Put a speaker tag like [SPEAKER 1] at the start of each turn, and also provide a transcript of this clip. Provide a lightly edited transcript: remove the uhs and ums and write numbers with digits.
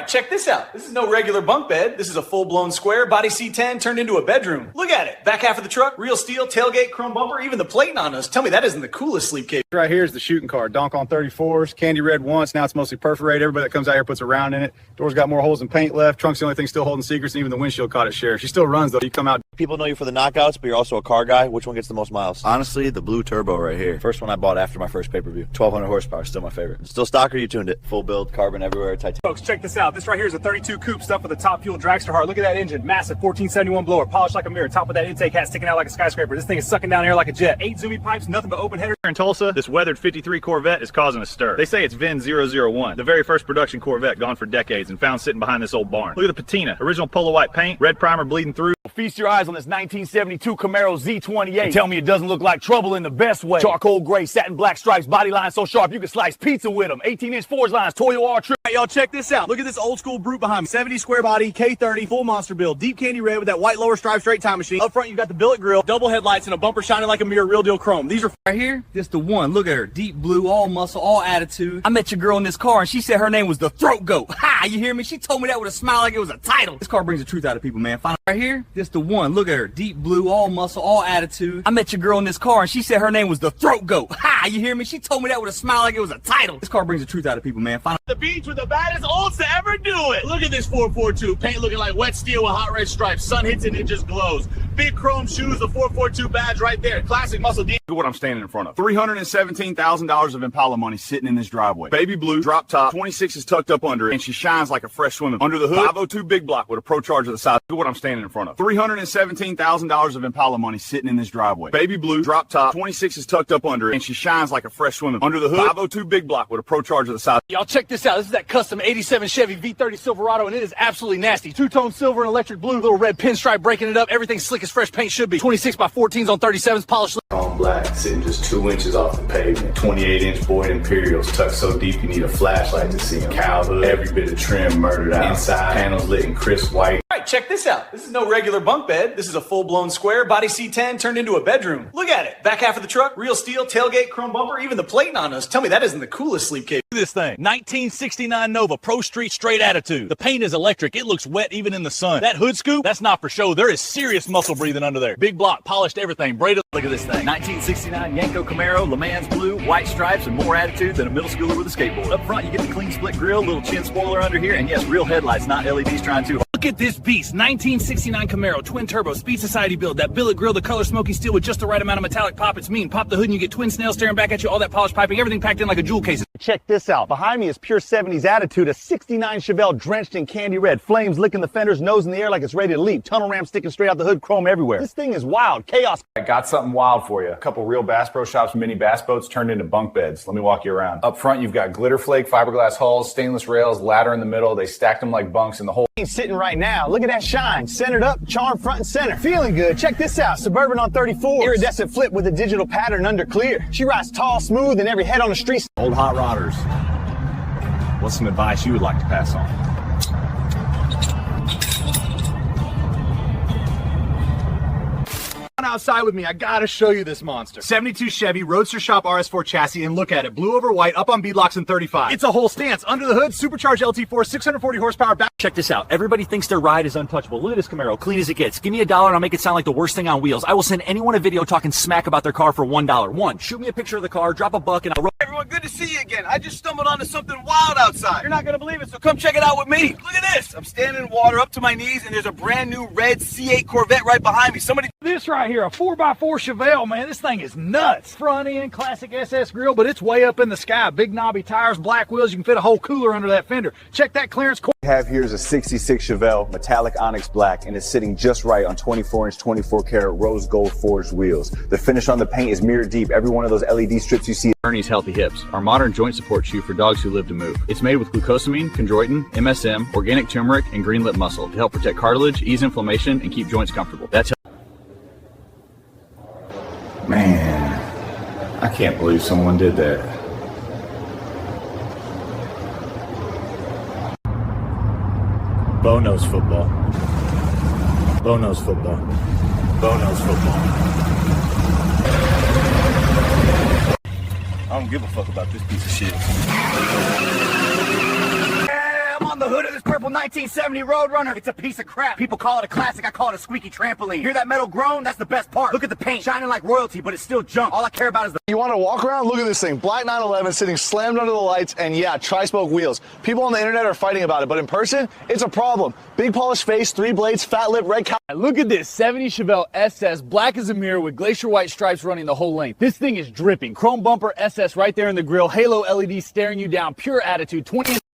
[SPEAKER 1] right, check this out. This is no regular bunk bed. This is a full-blown square body C10 turned into a bedroom. Look at it. Back half of the truck, real steel, tailgate, chrome bumper, even the plating on us. Tell me that isn't the coolest sleep cave.
[SPEAKER 2] Right here is the shooting car. Donk on 34s, candy red once. Now it's mostly perforated. Everybody that comes out here puts a round in it. Door's got more holes than paint left. Trunk's the only thing still holding secrets, and even the windshield caught its share. She still runs though. You come out.
[SPEAKER 3] People know you for the knockouts, but you're also a car guy. Which one gets the most miles?
[SPEAKER 4] Honestly, the blue turbo right here. First one I bought after my first pay-per-view. 1200 horsepower, still my favorite.
[SPEAKER 3] Still stock or you tuned it? Full build, carbon everywhere, titanium.
[SPEAKER 2] Folks, check this out. This right here is a 32 coupe stuffed with a top fuel dragster heart. Look at that engine. Massive 1471 blower, polished like a mirror. Top of that intake hat sticking out like a skyscraper. This thing is sucking down air like a jet. 8 zoomy pipes, nothing but open header. In Tulsa, this weathered 53 Corvette is causing a stir. They say it's VIN 001, the very first production Corvette gone for decades and found sitting behind this old barn. Look at the patina. Original polo white paint, red primer bleeding through.
[SPEAKER 5] Feast your eyes on this 1972 Camaro Z28. And tell me it doesn't look like trouble in the best way. Charcoal gray, satin black stripes, body line so sharp you can slice pizza with them. 18-inch forge lines, Toyo R trim.
[SPEAKER 1] Y'all check this out. Look at this old school brute behind me. 70 square body, K30, full monster build, deep candy red with that white lower stripe straight time machine. Up front, you've got the billet grill, double headlights, and a bumper shining like a mirror, real deal chrome. These are
[SPEAKER 6] right here. This the one. Look at her. Deep blue, all muscle, all attitude. I met your girl in this car and she said her name was the Throat Goat. Ha! You hear me? She told me that with a smile like it was a title. This car brings the truth out of people, man. Find right here. This the one. Look at her. Deep blue, all muscle, all attitude. I met your girl in this car and she said her name was the Throat Goat. Ha! You hear me? She told me that with a smile like it was a title. This car brings the truth out of people, man. Find
[SPEAKER 1] the beach with the baddest olds to ever do it. Look at this 442. Paint looking like wet steel with hot red stripes. Sun hits and it just glows. Big chrome shoes, the 442 badge right there. Classic muscle D.
[SPEAKER 2] Look what I'm standing in front of. $317,000 of Impala money sitting in this driveway. Baby blue, drop top, 26 is tucked up under it, and she shines like a fresh swimming. Under the hood, 502 big block with a Pro Charger at the side. Look what I'm standing in front of. $317,000 of Impala money sitting in this driveway. Baby blue, drop top, 26 is tucked up under it, and she shines like a fresh swimming. Under the hood, 502 big block with a Pro Charger at the side.
[SPEAKER 5] Y'all check this out. This is that custom 87 Chevy V30 Silverado, and it is absolutely nasty. Two-tone silver and electric blue, little red pinstripe breaking it up. Everything slick as fresh paint should be. 26 by 14s on 37s, polished.
[SPEAKER 7] On black, sitting just 2 inches off the pavement. 28-inch Boyd Imperials tucked so deep you need a flashlight to see them. Cow hood, every bit of trim murdered out. Inside panels lit in crisp white.
[SPEAKER 1] All right, check this out. This is no regular bunk bed. This is a full-blown square body C10 turned into a bedroom. Look at it. Back half of the truck, real steel, tailgate, chrome bumper, even the plating on us. Tell me that isn't the coolest sleep cave.
[SPEAKER 5] Look at this thing. 1969 Nova, Pro Street straight attitude. The paint is electric. It looks wet even in the sun. That hood scoop, that's not for show. There is serious muscle breathing under there. Big block, polished everything. Braided. Look at this thing. 1969 Yanko Camaro, Le Mans blue, white stripes, and more attitude than a middle schooler with a skateboard. Up front, you get the clean split grille, little chin spoiler under here, and yes, real headlights, not LEDs trying too hard.
[SPEAKER 6] Look at this beast. 1969 Camaro, twin turbo, Speed Society build. That billet grill, the color smoky steel with just the right amount of metallic pop. It's mean. Pop the hood and you get twin snails staring back at you. All that polished piping, everything packed in like a jewel case.
[SPEAKER 5] Check this out. Behind me is pure 70s attitude. A 69 Chevelle drenched in candy red. Flames licking the fenders, nose in the air like it's ready to leap. Tunnel ramp sticking straight out the hood, chrome everywhere. This thing is wild. Chaos.
[SPEAKER 2] I got something wild for you. A couple real Bass Pro Shops mini bass boats turned into bunk beds. Let me walk you around. Up front, you've got glitter flake, fiberglass hulls, stainless rails, ladder in the middle. They stacked them like bunks in the whole.
[SPEAKER 5] Sitting right now. Look at that shine. Centered up, charm front and center. Feeling good. Check this out. Suburban on 34. Iridescent flip with a digital pattern under clear. She rides tall, smooth, and every head on the street.
[SPEAKER 2] Old hot rodders. What's some advice you would like to pass on?
[SPEAKER 5] Outside with me, I gotta show you this monster.
[SPEAKER 2] 72 Chevy Roadster Shop RS4 chassis, and look at it, blue over white, up on beadlocks in 35.
[SPEAKER 5] It's a whole stance. Under the hood, supercharged LT4, 640 horsepower back.
[SPEAKER 6] Check this out. Everybody thinks their ride is untouchable. Look at this Camaro, clean as it gets. Give me $1 and I'll make it sound like the worst thing on wheels. I will send anyone a video talking smack about their car for $1. One, shoot me a picture of the car, drop a buck, and I'll roll.
[SPEAKER 1] Everyone, good to see you again. I just stumbled onto something wild outside. You're not gonna believe it, so come check it out with me. Look at this. I'm standing in water up to my knees, and there's a brand new red C8 Corvette right behind me. Somebody.
[SPEAKER 5] This right here, a 4x4 Chevelle, man. This thing is nuts. Front end, classic SS grill, but it's way up in the sky. Big knobby tires, black wheels. You can fit a whole cooler under that fender. Check that clearance.
[SPEAKER 8] We have here is a 66 Chevelle, metallic onyx black, and it's sitting just right on 24-inch, 24-karat rose gold forged wheels. The finish on the paint is mirror deep. Every one of those LED strips you see.
[SPEAKER 2] Ernie's Healthy Hips, our modern joint support shoe for dogs who live to move. It's made with glucosamine, chondroitin, MSM, organic turmeric, and green lip mussel to help protect cartilage, ease inflammation, and keep joints comfortable. That's man, I can't believe someone did that. Bo knows football. Bo knows football. Bo knows football. I don't give a fuck about this piece of shit.
[SPEAKER 1] Yeah, I'm
[SPEAKER 6] On the hood of this purple 1970 Roadrunner, it's a piece of crap. People call it a classic, I call it a squeaky trampoline. Hear that metal groan? That's the best part. Look at the paint, shining like royalty, but it's still junk. All I care about is the...
[SPEAKER 9] You want to walk around? Look at this thing. Black 911 sitting slammed under the lights, and yeah, tri-spoke wheels. People on the internet are fighting about it, but in person, it's a problem. Big polished face, 3 blades, fat lip, red cow.
[SPEAKER 10] Look at this 70 Chevelle SS, black as a mirror with glacier white stripes running the whole length. This thing is dripping. Chrome bumper, SS right there in the grill, halo LED staring you down, pure attitude, 20